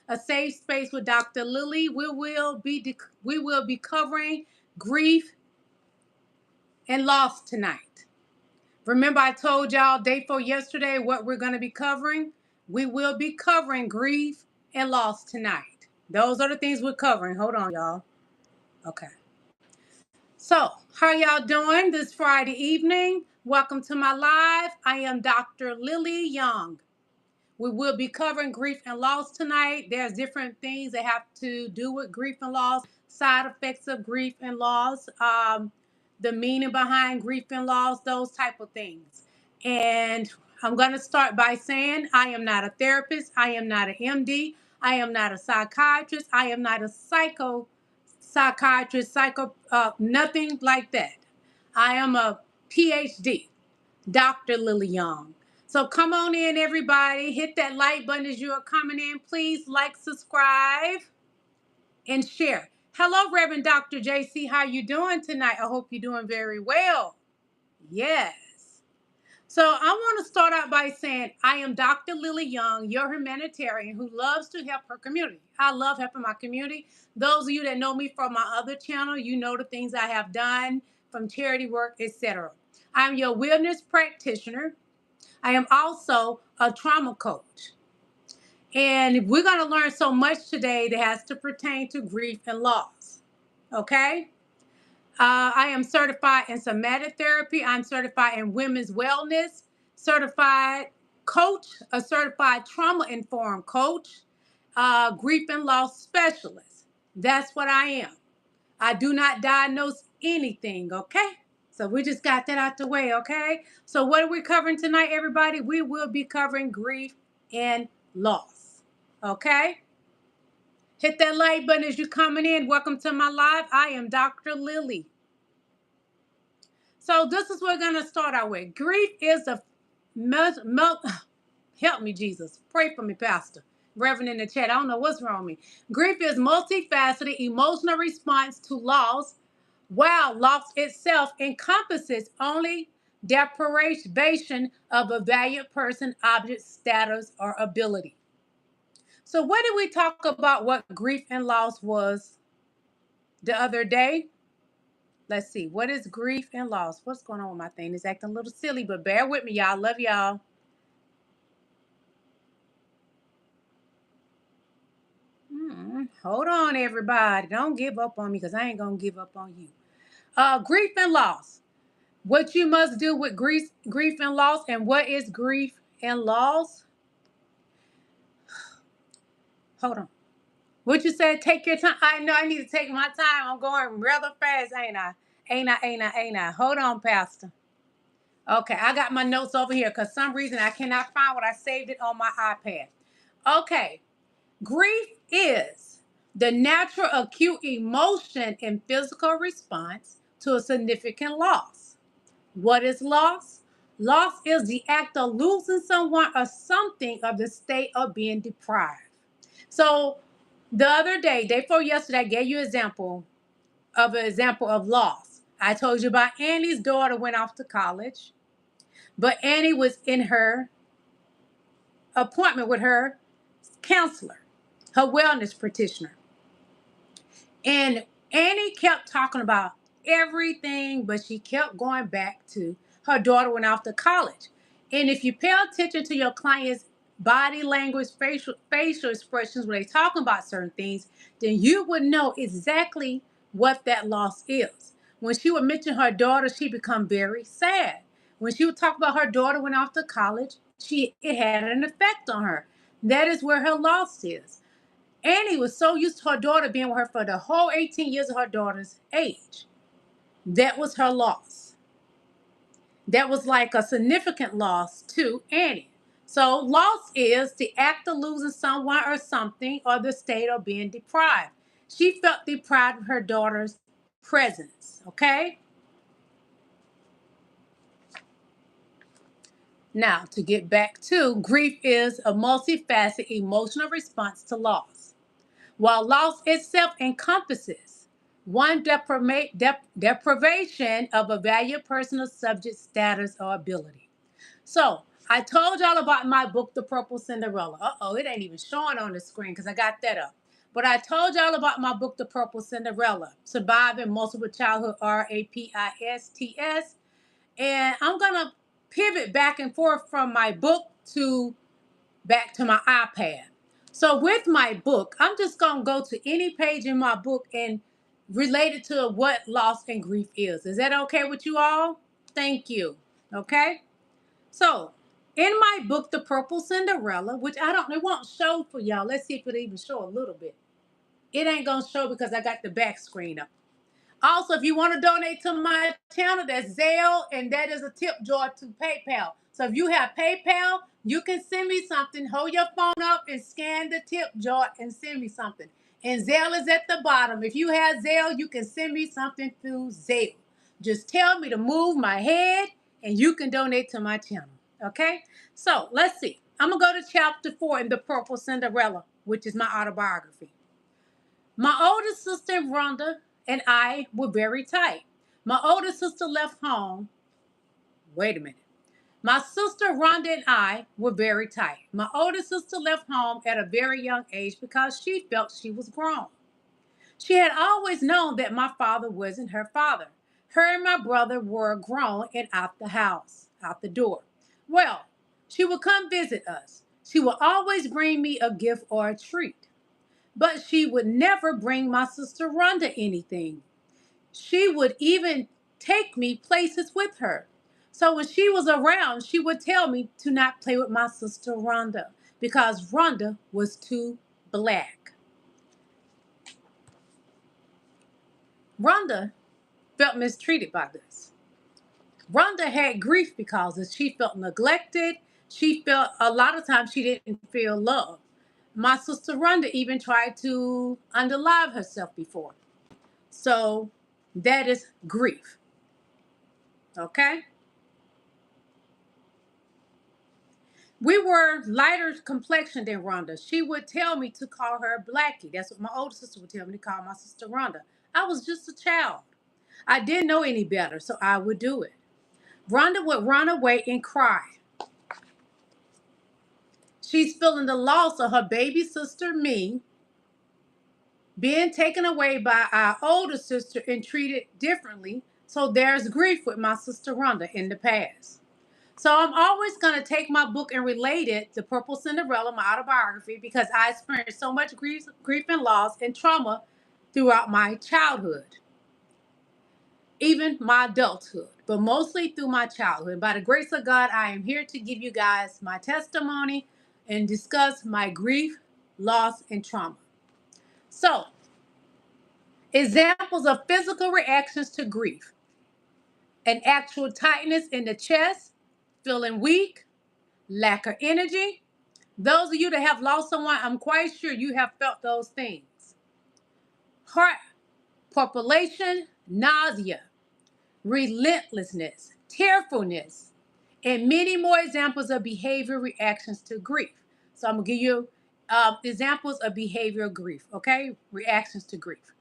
a safe space with Dr. Lillie. We will be covering grief and loss tonight. Remember, I told y'all day before yesterday what we're going to be covering. We will be covering grief and loss tonight. Those are the things we're covering. Hold on, y'all. Okay. So, how y'all doing this Friday evening? Welcome to my live. I am Dr. Lillie Young. We will be covering grief and loss tonight. There's different things that have to do with grief and loss, side effects of grief and loss, the meaning behind grief and loss, those type of things. And I'm going to start by saying I am not a therapist. I am not an MD. I am not a psychiatrist. I am not a psychiatrist, nothing like that. I am a PhD, Dr. Lillie Young. So come on in, everybody. Hit that like button as you are coming in. Please like, subscribe, and share. Hello, Reverend Dr. JC. How you doing tonight? I hope you're doing very well. Yes. So I want to start out by saying I am Dr. Lillie Young, your humanitarian who loves to help her community. I love helping my community. Those of you that know me from my other channel, you know the things I have done from charity work, etc. I'm your wellness practitioner. I am also a trauma coach. And we're going to learn so much today that has to pertain to grief and loss. Okay? I am certified in somatic therapy. I'm certified in women's wellness, certified coach, a certified trauma-informed coach, grief and loss specialist. That's what I am. I do not diagnose anything, okay? So we just got that out the way, okay? So what are we covering tonight, everybody? We will be covering grief and loss, okay? Hit that like button as you're coming in. Welcome to my live. I am Dr. Lillie. So this is what we're going to start out with. Grief is a help me, Jesus. Pray for me, Pastor. Reverend in the chat. I don't know what's wrong with me. Grief is multifaceted emotional response to loss, while loss itself encompasses only deprivation of a valued person, object, status, or ability. So what did we talk about what grief and loss was the other day? Let's see. What is grief and loss? What's going on with my thing? It's acting a little silly, but bear with me, y'all. Love y'all. Hold on, everybody. Don't give up on me because I ain't going to give up on you. Grief and loss. What you must do with grief and loss, and what is grief and loss? Hold on. What you said, take your time. I know I need to take my time. I'm going rather fast, ain't I? Ain't I? Hold on, Pastor. Okay, I got my notes over here because some reason I cannot find what I saved it on my iPad. Okay, grief is the natural acute emotion and physical response to a significant loss. What is loss? Loss is the act of losing someone or something of the state of being deprived. So the other day before yesterday, I gave you an example of loss. I told you about Annie's daughter went off to college, but Annie was in her appointment with her counselor, her wellness practitioner. And Annie kept talking about everything, but she kept going back to her daughter went off to college. And if you pay attention to your client's body language, facial expressions when they're talking about certain things, then you would know exactly what that loss is. When she would mention her daughter, she become very sad. When she would talk about her daughter went off to college, it had an effect on her. That is where her loss is. Annie was so used to her daughter being with her for the whole 18 years of her daughter's age. That was her loss. That was like a significant loss to Annie. So loss is the act of losing someone or something or the state of being deprived. She felt deprived of her daughter's presence, okay? Now, to get back to grief is a multifaceted emotional response to loss. While loss itself encompasses one deprivation of a valued personal subject status or ability. So I told y'all about my book, The Purple Cinderella. Uh-oh, it ain't even showing on the screen because I got that up. But I told y'all about my book, The Purple Cinderella, Surviving Multiple Childhood RAPISTS. And I'm going to pivot back and forth from my book to back to my iPad. So with my book, I'm just going to go to any page in my book and relate it to what loss and grief is. Is that okay with you all? Thank you. Okay? So, in my book, The Purple Cinderella, which it won't show for y'all. Let's see if it'll even show a little bit. It ain't going to show because I got the back screen up. Also, if you want to donate to my channel, that's Zelle, and that is a tip jar to PayPal. So if you have PayPal, you can send me something. Hold your phone up and scan the tip jar and send me something. And Zelle is at the bottom. If you have Zelle, you can send me something through Zelle. Just tell me to move my head, and you can donate to my channel. Okay? So let's see. I'm going to go to chapter 4 in The Purple Cinderella, which is my autobiography. My older sister, Rhonda, and I were very tight. My older sister left home. Wait a minute. My sister, Rhonda, and I were very tight. My older sister left home at a very young age because she felt she was grown. She had always known that my father wasn't her father. Her and my brother were grown and out the house, out the door. Well, she would come visit us. She would always bring me a gift or a treat. But she would never bring my sister Rhonda anything. She would even take me places with her. So when she was around, she would tell me to not play with my sister Rhonda because Rhonda was too black. Rhonda felt mistreated by this. Rhonda had grief because she felt neglected. She felt a lot of times she didn't feel loved. My sister Rhonda even tried to unalive herself before. So that is grief. Okay? We were lighter complexion than Rhonda. She would tell me to call her Blackie. That's what my older sister would tell me to call my sister Rhonda. I was just a child. I didn't know any better, so I would do it. Rhonda would run away and cry. She's feeling the loss of her baby sister, me, being taken away by our older sister and treated differently. So there's grief with my sister Rhonda in the past. So I'm always going to take my book and relate it to Purple Cinderella, my autobiography, because I experienced so much grief and loss and trauma throughout my childhood, even my adulthood, but mostly through my childhood. By the grace of God, I am here to give you guys my testimony and discuss my grief, loss, and trauma. So, examples of physical reactions to grief: an actual tightness in the chest, feeling weak, lack of energy. Those of you that have lost someone, I'm quite sure you have felt those things. Heart palpitation, nausea, relentlessness, tearfulness, and many more examples of behavior reactions to grief. So I'm going to give you examples of behavioral grief, okay? Reactions to grief.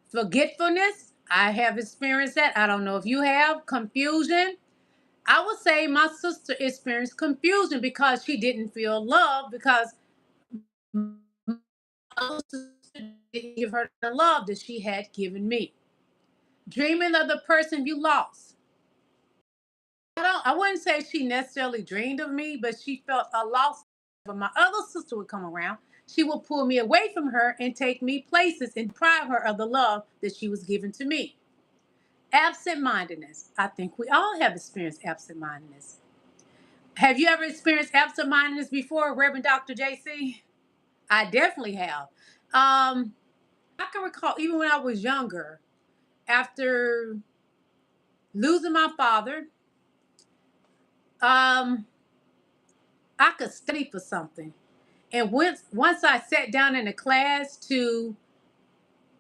Forgetfulness, I have experienced that. I don't know if you have. Confusion. I would say my sister experienced confusion because she didn't feel love because my other sister didn't give her the love that she had given me. Dreaming of the person you lost. I wouldn't say she necessarily dreamed of me, but she felt a loss. When my other sister would come around, she would pull me away from her and take me places and deprive her of the love that she was giving to me. Absent-mindedness. I think we all have experienced absent-mindedness. Have you ever experienced absent-mindedness before, Reverend Dr. JC? I definitely have. I can recall even when I was younger, after losing my father, I could study for something. And once I sat down in a class to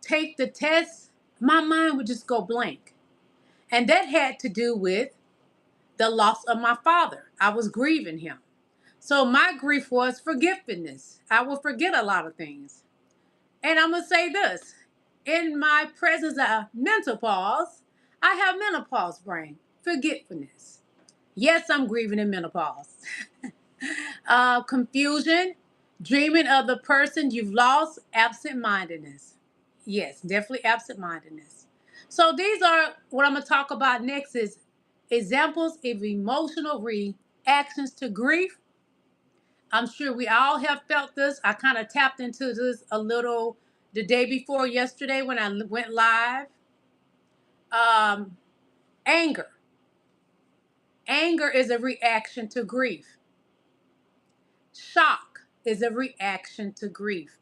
take the test, my mind would just go blank. And that had to do with the loss of my father. I was grieving him. So my grief was forgiveness. I will forget a lot of things. And I'm going to say this. In my presence of menopause, I have menopause brain, forgetfulness. Yes, I'm grieving in menopause. Confusion, dreaming of the person you've lost, absent-mindedness. Yes, definitely absent-mindedness. So these are what I'm going to talk about next is examples of emotional reactions to grief. I'm sure we all have felt this. I kind of tapped into this a little the day before yesterday when I went live. Um, anger. Anger is a reaction to grief. Shock is a reaction to grief.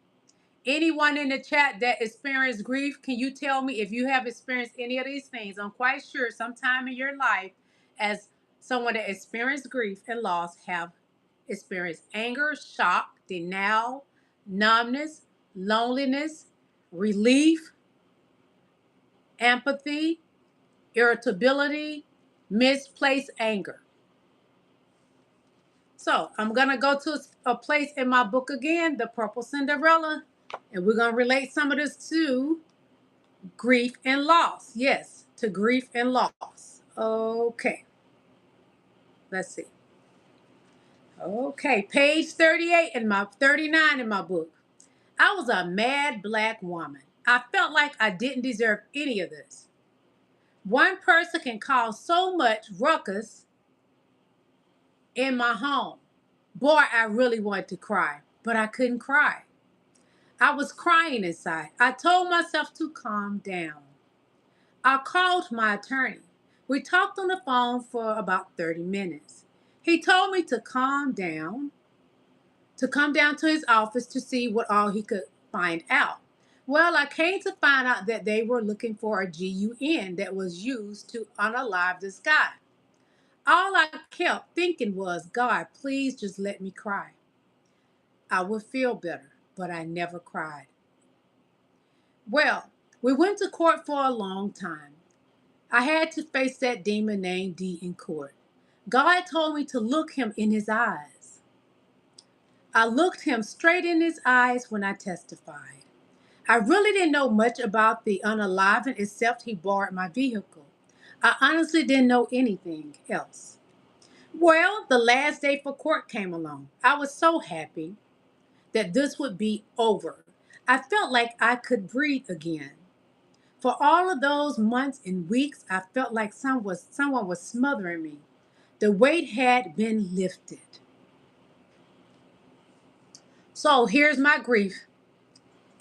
Anyone in the chat that experienced grief, can you tell me if you have experienced any of these things? I'm quite sure sometime in your life, as someone that experienced grief and loss, have experienced anger, shock, denial, numbness, loneliness, relief, empathy, irritability, misplaced anger. So I'm going to go to a place in my book again, The Purple Cinderella, and we're going to relate some of this to grief and loss. Yes, to grief and loss. Okay. Let's see. Okay, page 38 in my 39 in my book. I was a mad black woman. I felt like I didn't deserve any of this. One person can cause so much ruckus in my home. Boy, I really wanted to cry, but I couldn't cry. I was crying inside. I told myself to calm down. I called my attorney. We talked on the phone for about 30 minutes. He told me to come down to his office to see what all he could find out. Well, I came to find out that they were looking for a GUN that was used to unalive this guy. All I kept thinking was, God, please just let me cry. I would feel better, but I never cried. Well, we went to court for a long time. I had to face that demon named D in court. God told me to look him in his eyes. I looked him straight in his eyes when I testified. I really didn't know much about the unaliving except he borrowed my vehicle. I honestly didn't know anything else. Well, the last day for court came along. I was so happy that this would be over. I felt like I could breathe again. For all of those months and weeks, I felt like someone was smothering me. The weight had been lifted. So here's my grief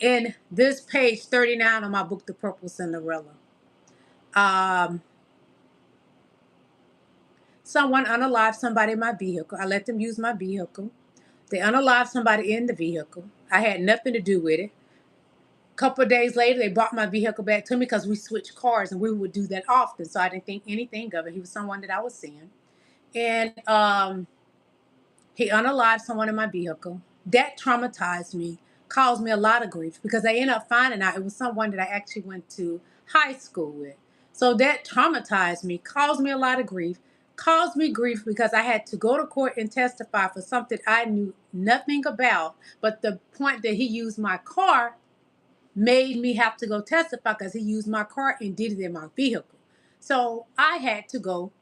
in this page 39 of my book, The Purple Cinderella. Someone unalived somebody in my vehicle. I let them use my vehicle. They unalived somebody in the vehicle. I had nothing to do with it. A couple of days later, they brought my vehicle back to me because we switched cars and we would do that often. So I didn't think anything of it. He was someone that I was seeing. And he unalived someone in my vehicle. That traumatized me, caused me a lot of grief because I ended up finding out it was someone that I actually went to high school with. So that traumatized me, caused me a lot of grief, caused me grief because I had to go to court and testify for something I knew nothing about. But the point that he used my car made me have to go testify because he used my car and did it in my vehicle. So I had to go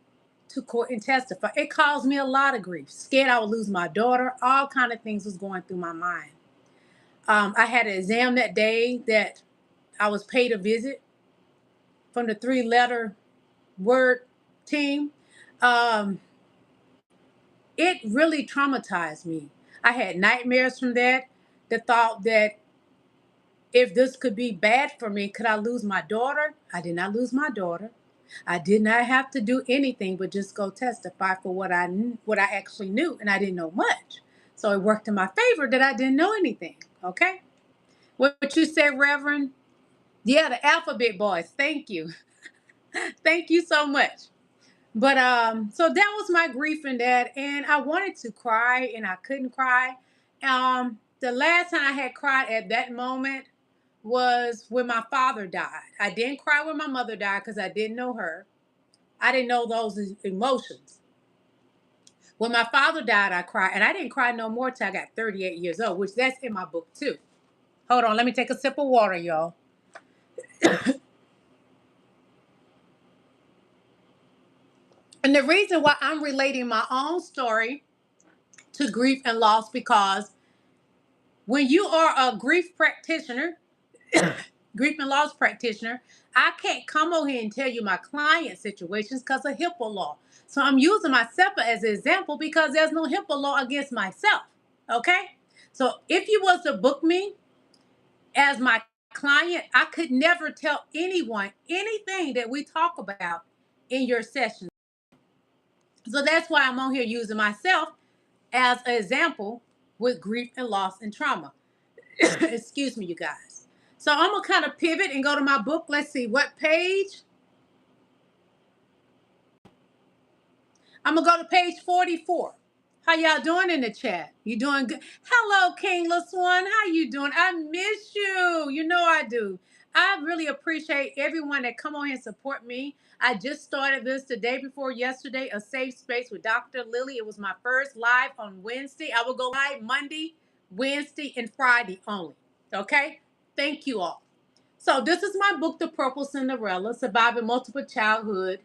to court and testify. It caused me a lot of grief. Scared I would lose my daughter. All kind of things was going through my mind. I had an exam that day that I was paid a visit from the 3-letter word team. Um, it really traumatized me. I had nightmares from that. The thought that if this could be bad for me, could I lose my daughter? I did not lose my daughter. I did not have to do anything but just go testify for what I actually knew, and I didn't know much. So it worked in my favor that I didn't know anything. Okay, what you said, Reverend? Yeah, the alphabet boys. Thank you, thank you so much. But so that was my grief in that, and I wanted to cry and I couldn't cry. The last time I had cried at that moment was when my father died. I didn't cry when my mother died because I didn't know her. I didn't know those emotions. When my father died, I cried, and I didn't cry no more till I got 38 years old, which that's in my book too. Hold on, let me take a sip of water, y'all. And the reason why I'm relating my own story to grief and loss, because when you are a grief practitioner, grief and loss practitioner, I can't come over here and tell you my client situations because of HIPAA law. So I'm using myself as an example because there's no HIPAA law against myself. Okay? So if you was to book me as my client, I could never tell anyone anything that we talk about in your session. So that's why I'm on here using myself as an example with grief and loss and trauma. Excuse me, you guys. So I'm gonna kind of pivot and go to my book. Let's see what page. I'm gonna go to page 44. How y'all doing in the chat? You doing good? Hello, Kingless One. How you doing? I miss you. You know I do. I really appreciate everyone that come on here and support me. I just started this the day before yesterday, a safe space with Dr. Lillie. It was my first live on Wednesday. I will go live Monday, Wednesday, and Friday only. Okay? Thank you all. So this is my book, The Purple Cinderella, Surviving Multiple Childhood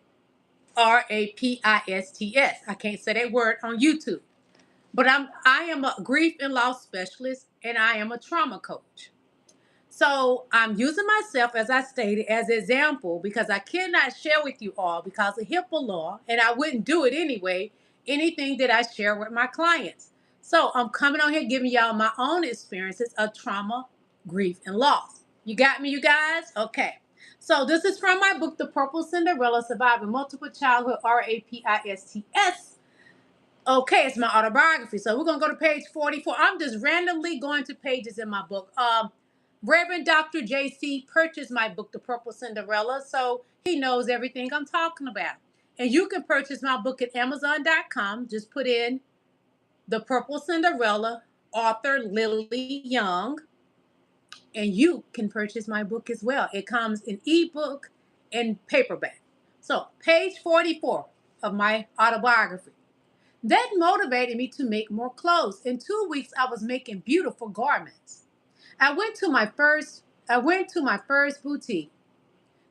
RAPISTS. I can't say that word on YouTube. But I am a grief and loss specialist and I am a trauma coach. So I'm using myself, as I stated, as an example because I cannot share with you all because of HIPAA law, and I wouldn't do it anyway, anything that I share with my clients. So I'm coming on here giving y'all my own experiences of trauma, grief, and loss. You got me, you guys? Okay. So this is from my book, The Purple Cinderella, Surviving Multiple Childhood RAPISTS. Okay, it's my autobiography. So we're going to go to page 44. I'm just randomly going to pages in my book. Reverend Dr. JC purchased my book, The Purple Cinderella, so he knows everything I'm talking about. And you can purchase my book at Amazon.com. Just put in The Purple Cinderella, author Lillie Young, and you can purchase my book as well. It comes in ebook and paperback. So, page 44 of my autobiography. That motivated me to make more clothes. In 2 weeks, I was making beautiful garments. I went to my first boutique.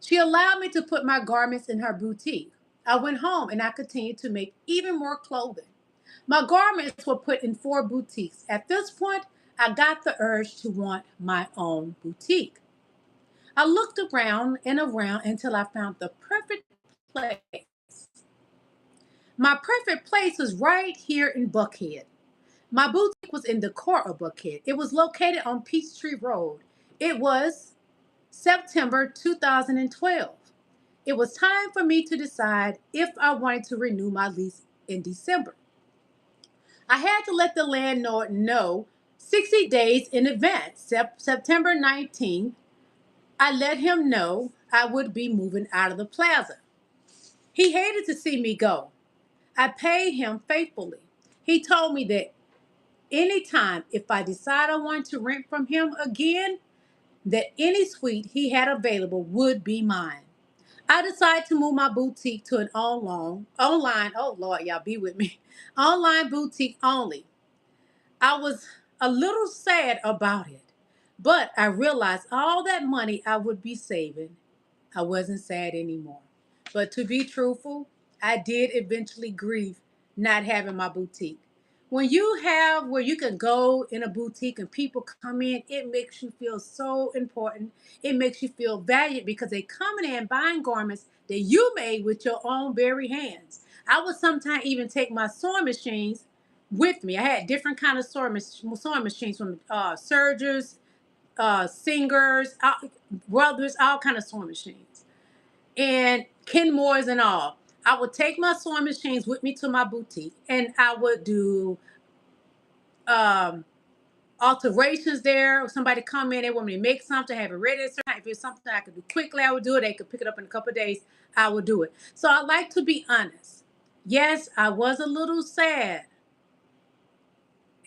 She allowed me to put my garments in her boutique. I went home and I continued to make even more clothing. My garments were put in 4 boutiques. At this point, I got the urge to want my own boutique. I looked around and around until I found the perfect place. My perfect place was right here in Buckhead. My boutique was in the core of Buckhead. It was located on Peachtree Road. It was September 2012. It was time for me to decide if I wanted to renew my lease in December. I had to let the landlord know 60 days in advance. September 19th, I let him know I would be moving out of the plaza. He hated to see me go. I paid him faithfully. He told me that anytime if I decide I want to rent from him again, that any suite he had available would be mine. I decided to move my boutique to an oh Lord, y'all be with me, online boutique only. I was a little sad about it, but I realized all that money I would be saving, I wasn't sad anymore. But to be truthful, I did eventually grieve not having my boutique. When you have where you can go in a boutique and people come in, it makes you feel so important. It makes you feel valued because they coming in buying garments that you made with your own very hands. I would sometimes even take my sewing machines with me. I had different kind of sewing machines from sergers, singers, brothers, all kind of sewing machines, and Kenmore's and all. I would take my sewing machines with me to my boutique, and I would do um, alterations there. If somebody come in, they want me to make something, have it ready. If it's something I could do quickly, I would do it. They could pick it up in a couple of days. I would do it. So I like to be honest. Yes, I was a little sad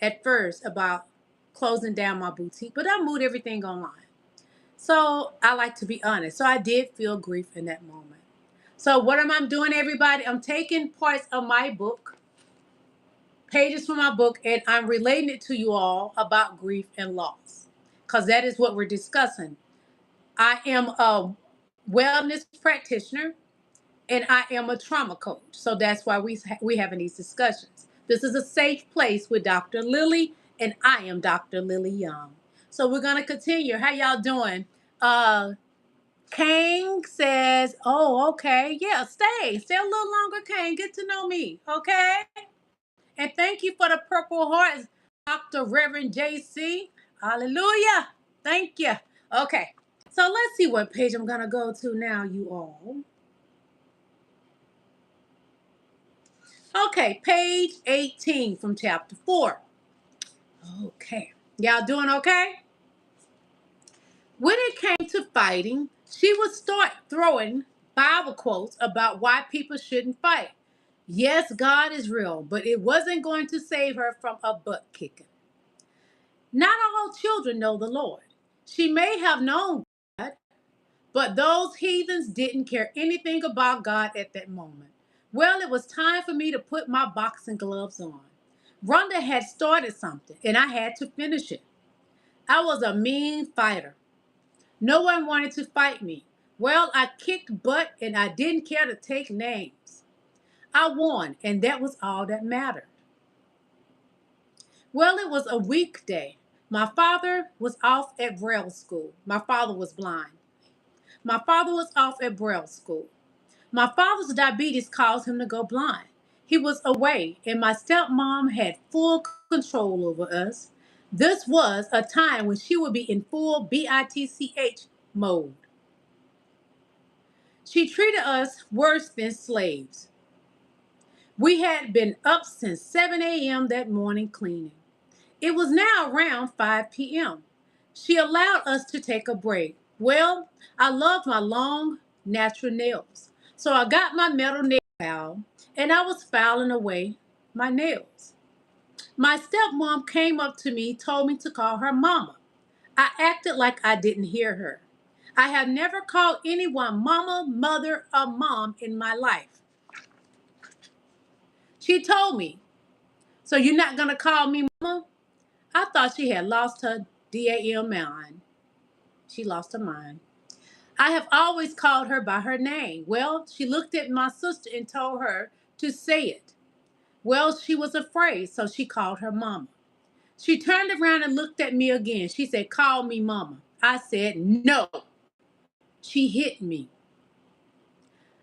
at first about closing down my boutique, but I moved everything online. So I like to be honest. So I did feel grief in that moment. So what am I doing, everybody? I'm taking parts of my book, pages from my book, and I'm relating it to you all about grief and loss, because that is what we're discussing. I am a wellness practitioner, and I am a trauma coach. So that's why we having these discussions. This is a safe place with Dr. Lillie, and I am Dr. Lillie Young. So we're gonna continue. How y'all doing? Kang says, "Oh, okay, yeah, stay a little longer, Kang. Get to know me, okay?" And thank you for the purple hearts, Dr. Reverend JC. Hallelujah. Thank you. Okay, so let's see what page I'm gonna go to now, you all. Okay, page 18 from chapter 4. Okay. Y'all doing okay? When it came to fighting, she would start throwing Bible quotes about why people shouldn't fight. Yes, God is real, but it wasn't going to save her from a butt kicking. Not all children know the Lord. She may have known God, but those heathens didn't care anything about God at that moment. Well, it was time for me to put my boxing gloves on. Rhonda had started something, and I had to finish it. I was a mean fighter. No one wanted to fight me. Well, I kicked butt, and I didn't care to take names. I won, and that was all that mattered. Well, it was a weekday. My father was off at Braille school. My father was blind. My father was off at Braille school. My father's diabetes caused him to go blind. He was away, and my stepmom had full control over us. This was a time when she would be in full BITCH mode. She treated us worse than slaves. We had been up since 7 a.m. that morning cleaning. It was now around 5 p.m. She allowed us to take a break. Well, I love my long, natural nails. So I got my metal nail file and I was filing away my nails. My stepmom came up to me, told me to call her mama. I acted like I didn't hear her. I have never called anyone mama, mother, or mom in my life. She told me, "So you're not going to call me mama?" I thought she had lost her DAM mind. She lost her mind. I have always called her by her name. Well, she looked at my sister and told her to say it. Well, she was afraid, so she called her mama. She turned around and looked at me again. She said, "Call me mama." I said, "No." She hit me.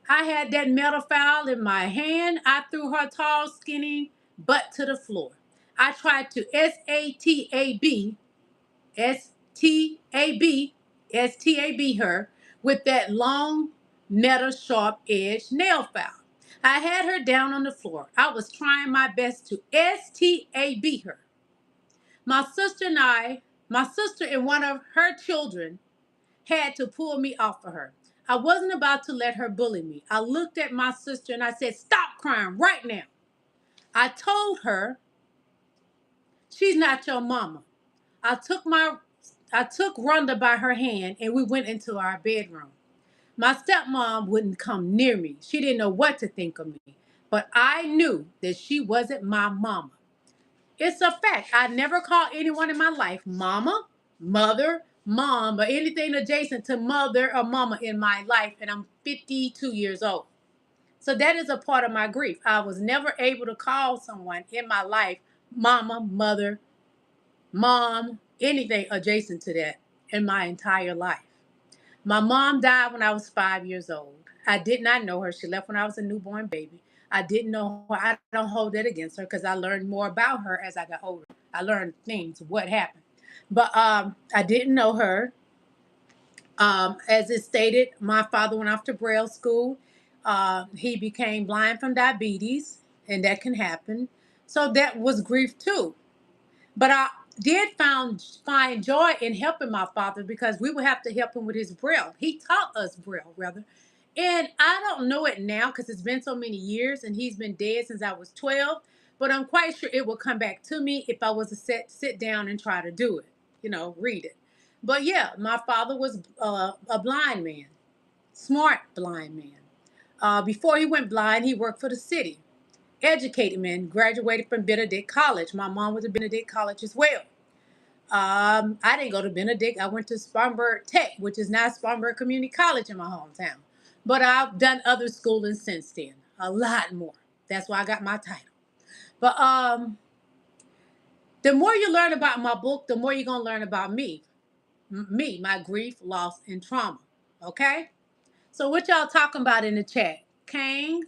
I had that metal file in my hand. I threw her tall, skinny butt to the floor. I tried to S-T-A-B her with that long, metal, sharp edge nail file. I had her down on the floor. I was trying my best to STAB her. My sister and one of her children had to pull me off of her. I wasn't about to let her bully me. I looked at my sister and I said, "Stop crying right now." I told her, "She's not your mama." I took my I took Rhonda by her hand and we went into our bedroom. My stepmom wouldn't come near me. She didn't know what to think of me. But I knew that she wasn't my mama. It's a fact. I never called anyone in my life mama, mother, mom, or anything adjacent to mother or mama in my life, and I'm 52 years old. So that is a part of my grief. I was never able to call someone in my life mama, mother, mom, anything adjacent to that in my entire life. My mom died when I was 5 years old. I did not know her. She left when I was a newborn baby. I didn't know her. I don't hold that against her because I learned more about her as I got older. I learned things, what happened. But I didn't know her. As it stated, my father went off to Braille school. He became blind from diabetes, and that can happen. So that was grief too. But I did find joy in helping my father because we would have to help him with his Braille. He taught us Braille, rather. And I don't know it now because it's been so many years and he's been dead since I was 12. But I'm quite sure it will come back to me if I was to sit down and try to do it, read it. But yeah, my father was a blind man, smart blind man. Before he went blind, he worked for the city. Educated man, graduated from Benedict College. My mom was at Benedict College as well. I didn't go to Benedict. I went to Spartanburg Tech, which is now Spartanburg Community College in my hometown. But I've done other schooling since then, a lot more. That's why I got my title. But the more you learn about my book, the more you're gonna learn about me, my grief, loss, and trauma. Okay. So what y'all talking about in the chat? Kanji,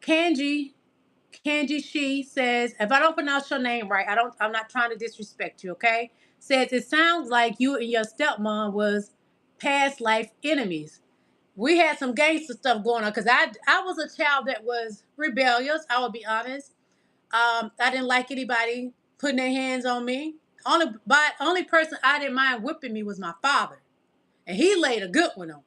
Kanji She says, if I don't pronounce your name right, I'm not trying to disrespect you, okay? Says it sounds like you and your stepmom was past life enemies. We had some gangster stuff going on because I was a child that was rebellious, I will be honest. I didn't like anybody putting their hands on me. Only person I didn't mind whipping me was my father. And he laid a good one on me.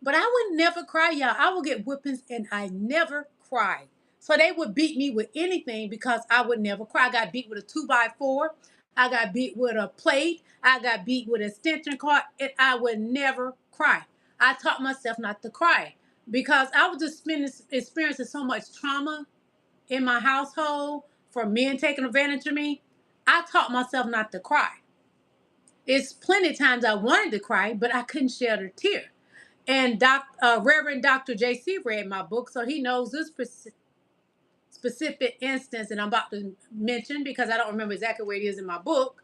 But I would never cry, y'all. I would get whippings and I never cried. So they would beat me with anything because I would never cry. I got beat with a 2x4. I got beat with a plate. I got beat with a extension cord, and I would never cry. I taught myself not to cry because I was just experiencing so much trauma in my household from men taking advantage of me. I taught myself not to cry. It's plenty of times I wanted to cry, but I couldn't shed a tear. And Reverend Dr. JC read my book, so he knows this specific instance that I'm about to mention because I don't remember exactly where it is in my book.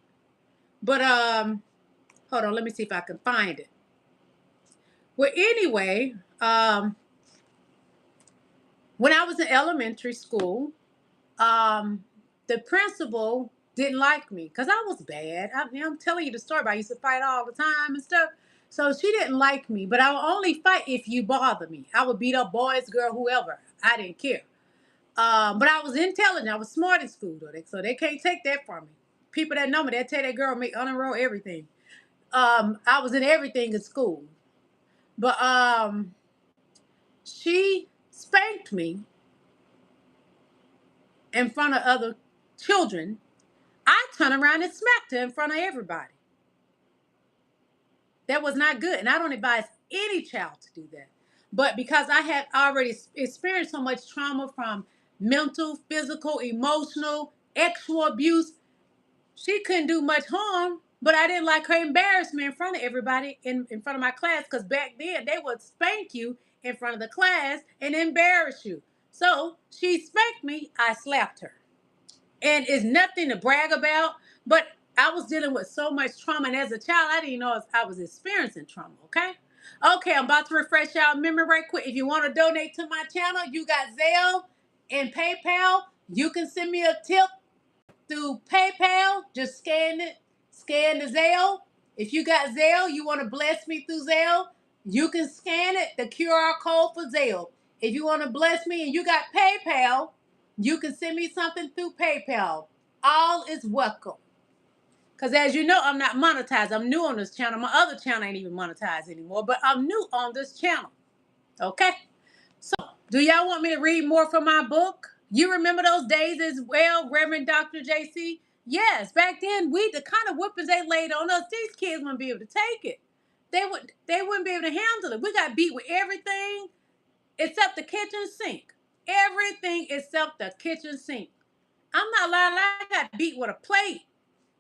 But hold on, let me see if I can find it. Well, anyway, when I was in elementary school, the principal didn't like me because I was bad. I'm telling you the story, but I used to fight all the time and stuff. So she didn't like me, but I would only fight if you bother me. I would beat up boys, girl, whoever. I didn't care. But I was intelligent. I was smart in school, though, so they can't take that from me. People that know me, they tell that girl make unenroll everything. I was in everything in school, but she spanked me in front of other children. I turned around and smacked her in front of everybody. That was not good, and I don't advise any child to do that. But because I had already experienced so much trauma from mental, physical, emotional, sexual abuse, she couldn't do much harm, but I didn't like her embarrassment in front of everybody in front of my class because back then they would spank you in front of the class and embarrass you. So she spanked me, I slapped her. And it's nothing to brag about, but I was dealing with so much trauma. And as a child, I didn't know I was experiencing trauma, okay? Okay, I'm about to refresh y'all memory right quick. If you want to donate to my channel, you got Zelle and PayPal. You can send me a tip through PayPal. Just scan the Zelle. If you got Zelle, you want to bless me through Zelle, you can scan it, the QR code for Zelle. If you want to bless me and you got PayPal, you can send me something through PayPal. All is welcome. Because as you know, I'm not monetized. I'm new on this channel. My other channel ain't even monetized anymore, but I'm new on this channel. Okay? So, do y'all want me to read more from my book? You remember those days as well, Reverend Dr. JC? Yes, back then, the kind of whippings they laid on us, these kids wouldn't be able to take it. They wouldn't be able to handle it. We got beat with everything except the kitchen sink. Everything except the kitchen sink. I'm not lying, I got beat with a plate.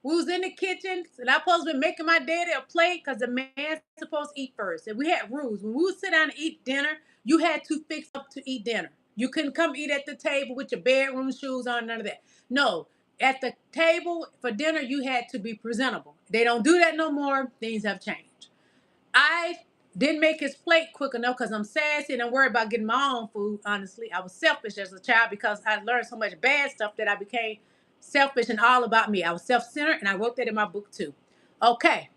We was in the kitchen, and I supposed to be making my daddy a plate because the man's supposed to eat first. And we had rules. When we would sit down and eat dinner, you had to fix up to eat dinner. You couldn't come eat at the table with your bedroom shoes on, none of that. No, at the table for dinner, you had to be presentable. They don't do that no more. Things have changed. I didn't make his plate quick enough because I'm sassy and I'm worried about getting my own food, honestly. I was selfish as a child because I learned so much bad stuff that I became selfish and all about me. I was self-centered, and I wrote that in my book too. Okay.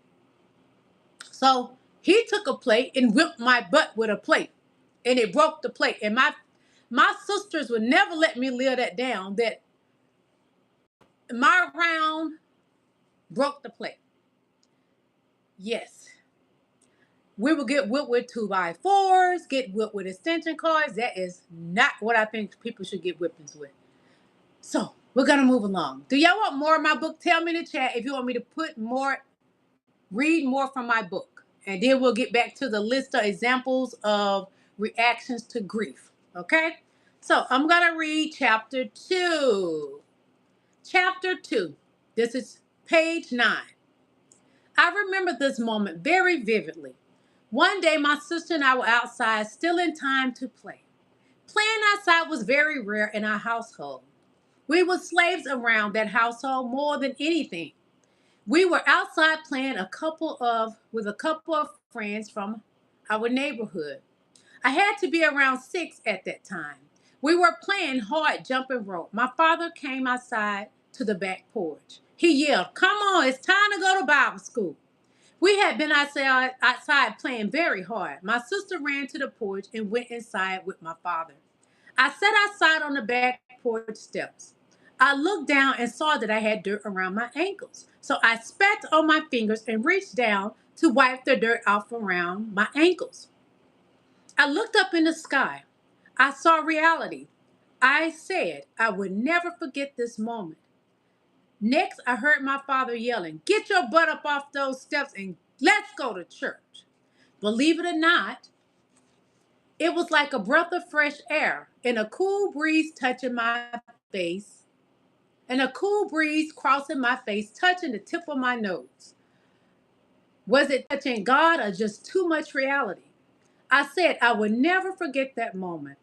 So he took a plate and whipped my butt with a plate, and it broke the plate. And my sisters would never let me live that down, that my round broke the plate. Yes. We would get whipped with 2x4s, get whipped with extension cords. That is not what I think people should get whippings with. So we're gonna move along. Do y'all want more of my book? Tell me in the chat if you want me to read more from my book. And then we'll get back to the list of examples of reactions to grief. Okay? So I'm gonna read chapter 2. Chapter 2. This is page 9. I remember this moment very vividly. One day, my sister and I were outside, still in time to play. Playing outside was very rare in our household. We were slaves around that household more than anything. We were outside playing with a couple of friends from our neighborhood. I had to be around 6 at that time. We were playing hard jumping rope. My father came outside to the back porch. He yelled, "Come on, it's time to go to Bible school." We had been outside playing very hard. My sister ran to the porch and went inside with my father. I sat outside on the back porch steps. I looked down and saw that I had dirt around my ankles. So I spat on my fingers and reached down to wipe the dirt off around my ankles. I looked up in the sky. I saw reality. I said I would never forget this moment. Next, I heard my father yelling, "Get your butt up off those steps and let's go to church." Believe it or not, it was like a breath of fresh air and a cool breeze touching my face, and a cool breeze crossing my face, touching the tip of my nose. Was it touching God or just too much reality? I said I would never forget that moment.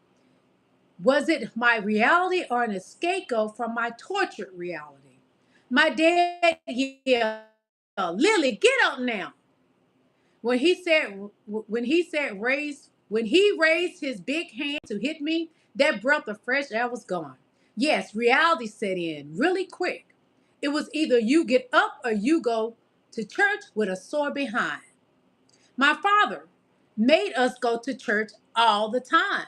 Was it my reality or an scapegoat from my tortured reality? My dad yelled, "Lillie, get up now." When he raised his big hand to hit me, that breath of fresh air was gone. Yes, reality set in really quick. It was either you get up or you go to church with a sore behind. My father made us go to church all the time.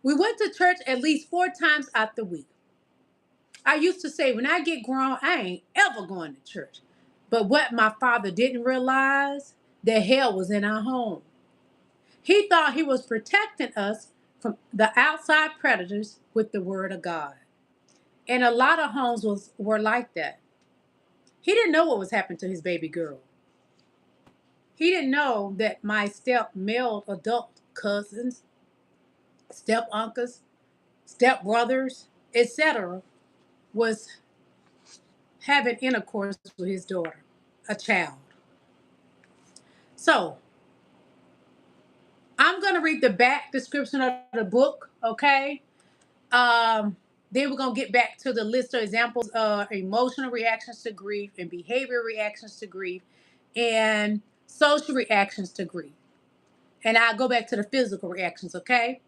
We went to church at least 4 times out the week. I used to say, when I get grown, I ain't ever going to church. But what my father didn't realize, that hell was in our home. He thought he was protecting us from the outside predators with the word of God. And a lot of homes were like that. He didn't know what was happening to his baby girl. He didn't know that my step male adult cousins, step uncles, step brothers, etc., was having intercourse with his daughter, a child. So I'm going to read the back description of the book, okay? Then we're going to get back to the list of examples of emotional reactions to grief and behavior reactions to grief and social reactions to grief. And I'll go back to the physical reactions, okay?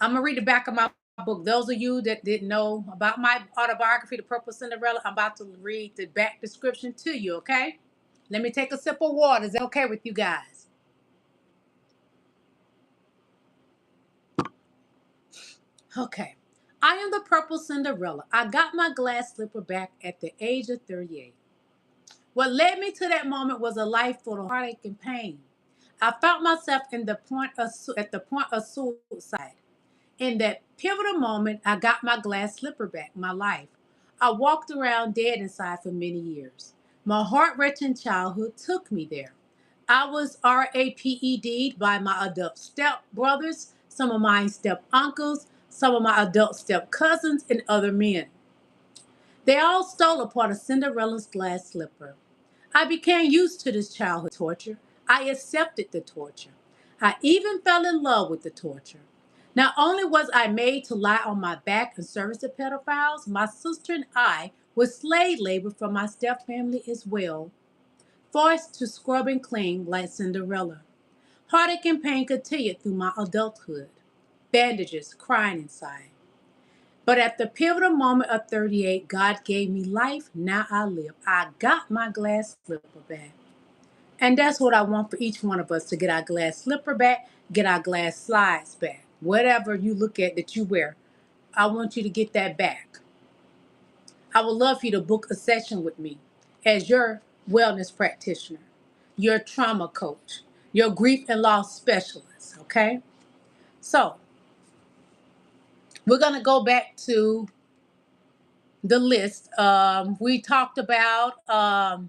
I'm going to read the back of my book. Those of you that didn't know about my autobiography, The Purple Cinderella, I'm about to read the back description to you, okay? Let me take a sip of water. Is that okay with you guys? Okay. I am the Purple Cinderella. I got my glass slipper back at the age of 38. What led me to that moment was a life full of heartache and pain. I found myself at the point of suicide. In that pivotal moment, I got my glass slipper back, my life. I walked around dead inside for many years. My heart-wrenching childhood took me there. I was raped by my adult step brothers, some of my step uncles, some of my adult step cousins, and other men. They all stole a part of Cinderella's glass slipper. I became used to this childhood torture. I accepted the torture. I even fell in love with the torture. Not only was I made to lie on my back and service the pedophiles, my sister and I were slave labor for my stepfamily as well, forced to scrub and clean like Cinderella. Heartache and pain continued through my adulthood. Bandages, crying inside. But at the pivotal moment of 38, God gave me life. Now I live. I got my glass slipper back. And that's what I want for each one of us, to get our glass slipper back, get our glass slides back. Whatever you look at that you wear, I want you to get that back. I would love for you to book a session with me as your wellness practitioner, your trauma coach, your grief and loss specialist, okay? So we're going to go back to the list. We talked about the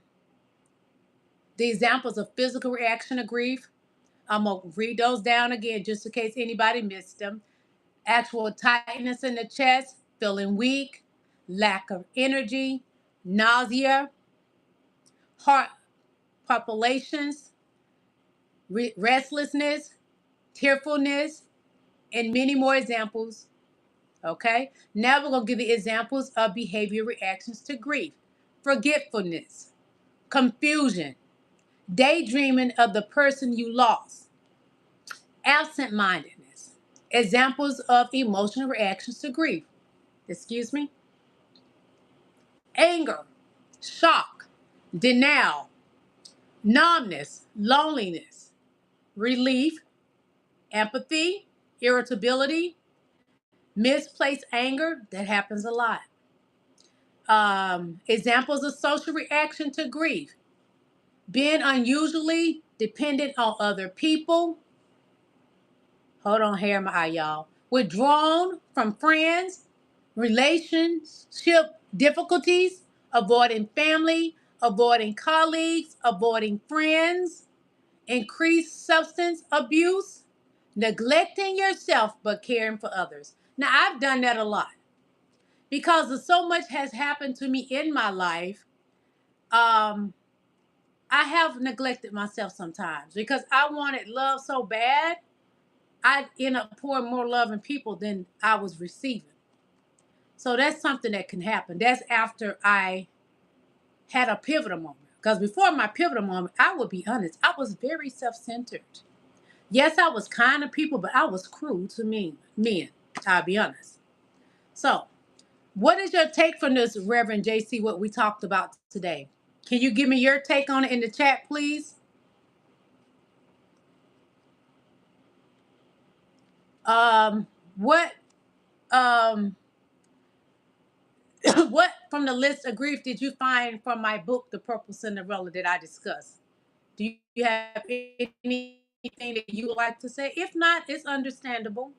examples of physical reaction to grief. I'm going to read those down again just in case anybody missed them. Actual tightness in the chest, feeling weak, lack of energy, nausea, heart palpitations, restlessness, tearfulness, and many more examples. Okay, now we're going to give you examples of behavior reactions to grief: forgetfulness, confusion, daydreaming of the person you lost, absent-mindedness. Examples of emotional reactions to grief: excuse me, anger, shock, denial, numbness, loneliness, relief, empathy, irritability, misplaced anger. That happens a lot. Examples of social reaction to grief: being unusually dependent on other people. Hold on, hair in my eye, y'all. Withdrawn from friends, relationship difficulties, avoiding family, avoiding colleagues, avoiding friends, increased substance abuse, neglecting yourself but caring for others. Now, I've done that a lot because of so much has happened to me in my life. Um, I have neglected myself sometimes because I wanted love so bad. I end up pouring more love in people than I was receiving. So that's something that can happen. That's after I had a pivotal moment. Because before my pivotal moment, I would be honest, I was very self-centered. Yes, I was kind to people, but I was cruel to men. I'll be honest. So, what is your take from this, Reverend JC, what we talked about today? Can you give me your take on it in the chat, please? What um what from the list of grief did you find from my book, The Purple Cinderella, that I discussed? Do you have anything that you would like to say? If not, it's understandable.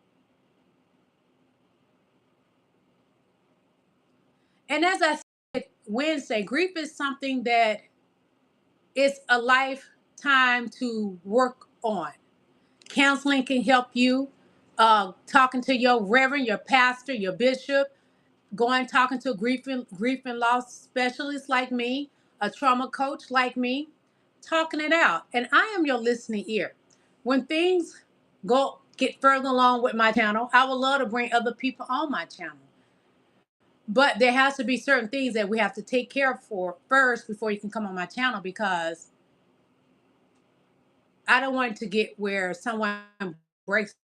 And as I said Wednesday, grief is something that is a lifetime to work on. Counseling can help you. Talking to your reverend, your pastor, your bishop, going talking to a grief and loss specialist like me, a trauma coach like me, talking it out. And I am your listening ear. When things get further along with my channel, I would love to bring other people on my channel. But there has to be certain things that we have to take care of for first before you can come on my channel, because I don't want to get where someone breaks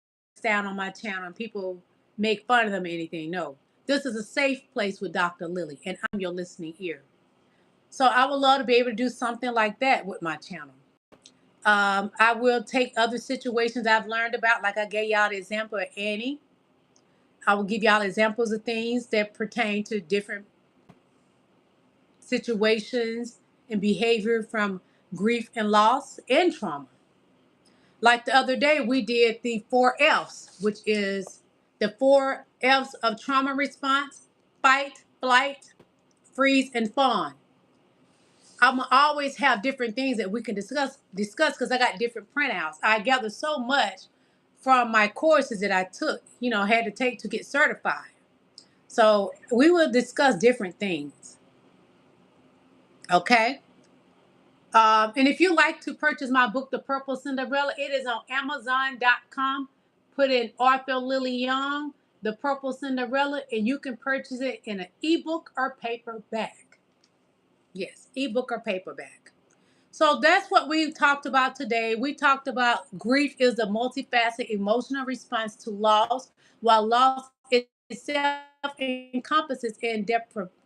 down on my channel and people make fun of them or anything. No, this is a safe place with Dr. Lillie, and I'm your listening ear. So I would love to be able to do something like that with my channel. I will take other situations I've learned about, like I gave y'all the example of Annie. I will give y'all examples of things that pertain to different situations and behavior from grief and loss and trauma. Like the other day, we did the 4 F's, which is the 4 F's of trauma response: fight, flight, freeze, and fawn. I'm gonna always have different things that we can discuss because I got different printouts. I gathered so much from my courses that I took, had to take to get certified. So we will discuss different things. Okay. And if you like to purchase my book, The Purple Cinderella, it is on Amazon.com. Put in Author Lillie Young, The Purple Cinderella, and you can purchase it in an ebook or paperback. Yes, ebook or paperback. So that's what we talked about today. We talked about grief is a multifaceted emotional response to loss, while loss itself encompasses in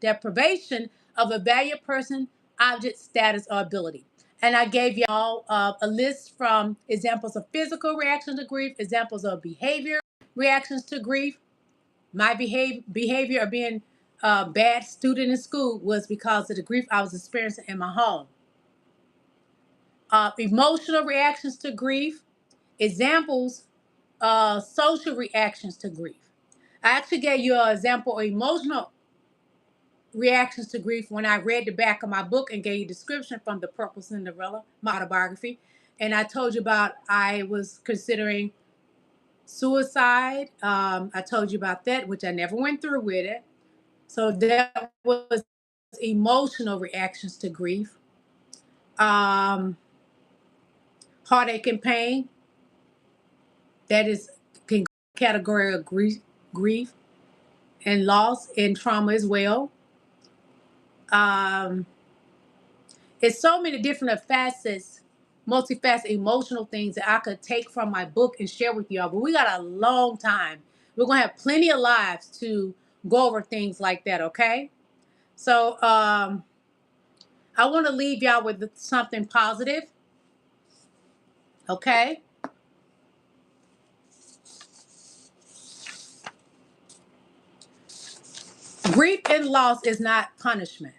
deprivation of a valued person, object, status, or ability. And I gave y'all a list from examples of physical reactions to grief, examples of behavior reactions to grief. My behavior of being a bad student in school was because of the grief I was experiencing in my home. Emotional reactions to grief, examples of social reactions to grief. I actually gave you an example of emotional reactions to grief when I read the back of my book and gave you a description from The Purple Cinderella, my autobiography. And I told you about I was considering suicide. I told you about that, which I never went through with it. So that was emotional reactions to grief. Um, heartache and pain. That is can category of grief and loss and trauma as well. Um, it's so many different facets, multifaceted emotional things that I could take from my book and share with y'all. But we got a long time. We're gonna have plenty of lives to go over things like that. Okay, so I want to leave y'all with something positive. Okay, grief and loss is not punishment.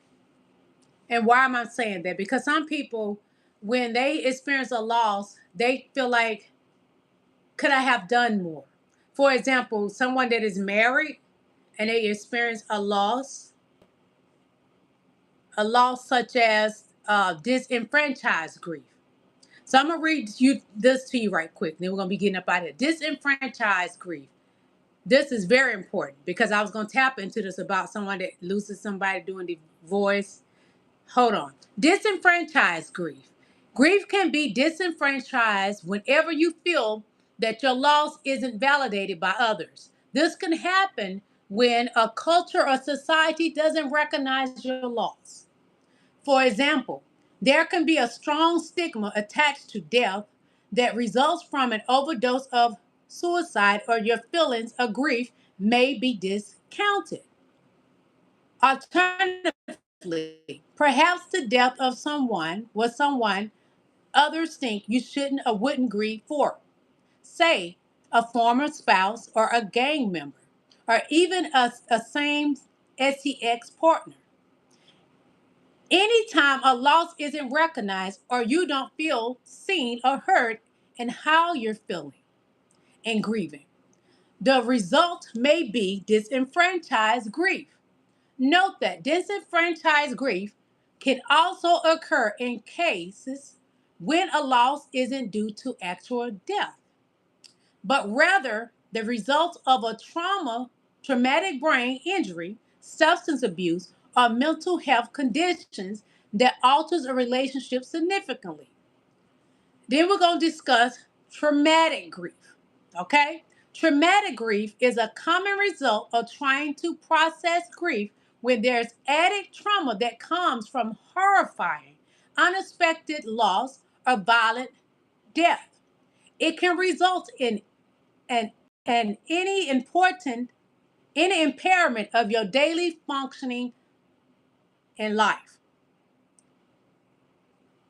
And why am I saying that? Because some people, when they experience a loss, they feel like, could I have done more? For example, someone that is married and they experience a loss such as disenfranchised grief. So I'm gonna read this to you right quick. Then we're gonna be getting up out of here. Disenfranchised grief. This is very important because I was gonna tap into this about someone that loses somebody doing divorce. Hold on. Disenfranchised grief. Grief can be disenfranchised whenever you feel that your loss isn't validated by others. This can happen when a culture or society doesn't recognize your loss. For example, there can be a strong stigma attached to death that results from an overdose of suicide, or your feelings of grief may be discounted. Alternatively, perhaps the death of someone was someone others think you shouldn't or wouldn't grieve for. Say, a former spouse or a gang member, or even a same sex partner. Anytime a loss isn't recognized or you don't feel seen or heard in how you're feeling and grieving, the result may be disenfranchised grief. Note that disenfranchised grief can also occur in cases when a loss isn't due to actual death, but rather the result of a traumatic brain injury, substance abuse, or mental health conditions that alters a relationship significantly. Then we're going to discuss traumatic grief. Okay? Traumatic grief is a common result of trying to process grief when there's added trauma that comes from horrifying, unexpected loss or violent death. It can result in an, an any impairment of your daily functioning in life.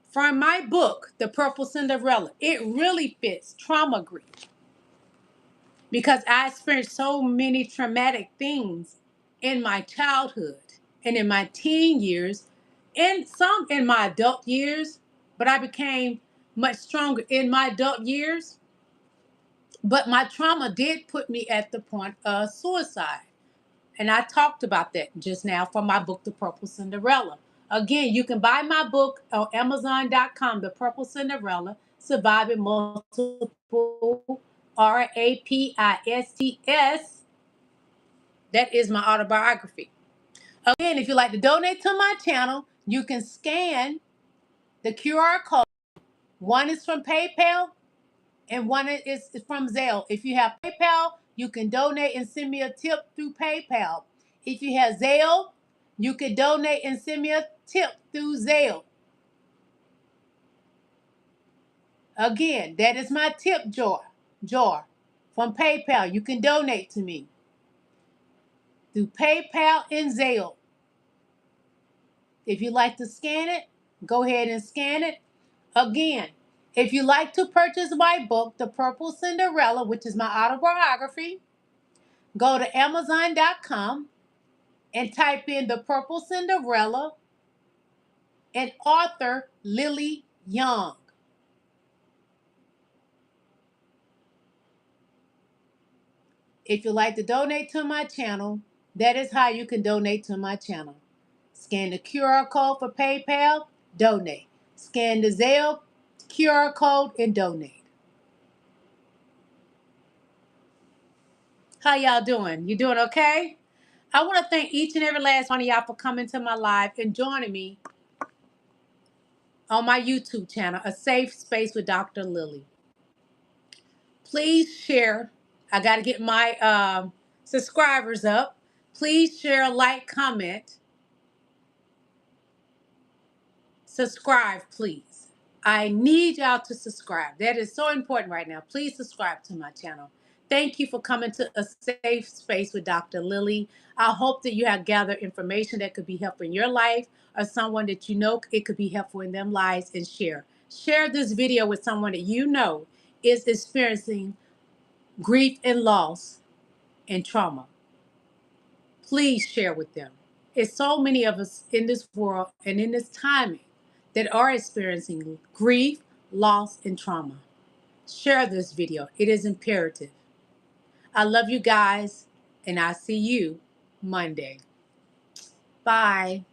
From my book, The Purple Cinderella, it really fits trauma grief because I experienced so many traumatic things in my childhood and in my teen years, and some in my adult years, but I became much stronger in my adult years. But my trauma did put me at the point of suicide. And I talked about that just now from my book, The Purple Cinderella. Again, you can buy my book on Amazon.com, The Purple Cinderella, Surviving Multiple RAPISTS. That is my autobiography. Again, if you'd like to donate to my channel, you can scan the QR code. One is from PayPal and one is from Zelle. If you have PayPal, you can donate and send me a tip through PayPal. If you have Zelle, you can donate and send me a tip through Zelle. Again, that is my tip jar from PayPal. You can donate to me through PayPal and Zelle. If you like to scan it, go ahead and scan it. Again, if you like to purchase my book, The Purple Cinderella, which is my autobiography, go to Amazon.com and type in The Purple Cinderella and author Lillie Young. If you'd like to donate to my channel, that is how you can donate to my channel. Scan the QR code for PayPal, donate. Scan the Zelle QR code and donate. How y'all doing? You doing okay? I want to thank each and every last one of y'all for coming to my live and joining me on my YouTube channel, A Safe Space with Dr. Lillie. Please share. I got to get my subscribers up. Please share, like, comment, subscribe, please. I need y'all to subscribe. That is so important right now. Please subscribe to my channel. Thank you for coming to A Safe Space with Dr. Lillie. I hope that you have gathered information that could be helpful in your life or someone that you know it could be helpful in their lives, and share. Share this video with someone that you know is experiencing grief and loss and trauma. Please share with them. It's so many of us in this world and in this timing that are experiencing grief, loss, and trauma. Share this video. It is imperative. I love you guys, and I'll see you Monday. Bye.